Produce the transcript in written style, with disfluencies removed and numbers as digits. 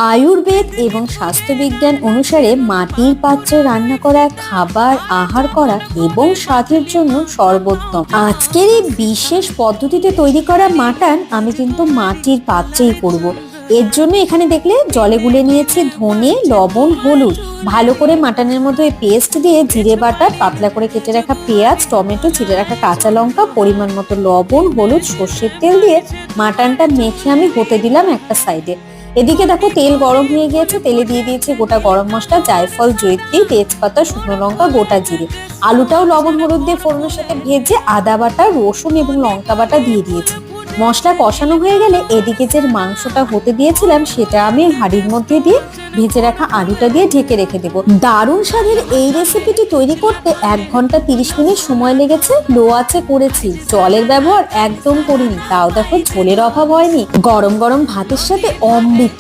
আয়ুর্বেদ এবং স্বাস্থ্যবিজ্ঞান অনুসারে মাটির পাত্রে রান্না করা খাবার আহার করা এবং স্বাদের জন্য সর্বোত্তম। আজকের এই বিশেষ পদ্ধতিতে তৈরি করা মাটন আমি কিন্তু মাটির পাত্রেই করব। এর জন্য এখানে দেখলে জলে গুলে নিয়েছি ধনে, লবণ, হলুদ। ভালো করে মাটনের মধ্যে পেস্ট দিয়ে জিরে বাটা, পাতলা করে কেটে রাখা পেঁয়াজ, টমেটো, চিড়ে রাখা কাঁচা লঙ্কা, পরিমাণ মতো লবণ, হলুদ, সর্ষের তেল দিয়ে মাটনটা মেখে আমি হতে দিলাম একটা সাইডে। এদিকে দেখো তেল গরম হয়ে গিয়েছে, তেলে দিয়ে দিয়েছি গোটা গরম মশলা, জায়ফল, জয়িত্রী, তেজপাতা, শুকনো লঙ্কা, গোটা জিরে। আলুটাও লবণ হলুদ দিয়ে ফোড়নের সাথে ভেজে আদা বাটা, রসুন এবং লঙ্কা বাটা দিয়ে দিয়েছি। মশলা কষানো হয়ে গেলে এদিকে যে মাংসটা হতে দিয়েছিলাম সেটা আমি হাঁড়ির মধ্যে দিয়ে ভেজে রাখা আলুটা দিয়ে ঢেকে রেখে দেবো। দারুণ স্বাদের এই রেসিপিটি তৈরি করতে 1 ঘন্টা 30 মিনিট সময় লেগেছে। লো আঁচে করেছি, জলের ব্যবহার একদম করিনি, তাও দেখো ঝোলের অভাব হয়নি। গরম গরম ভাতের সাথে অমৃত।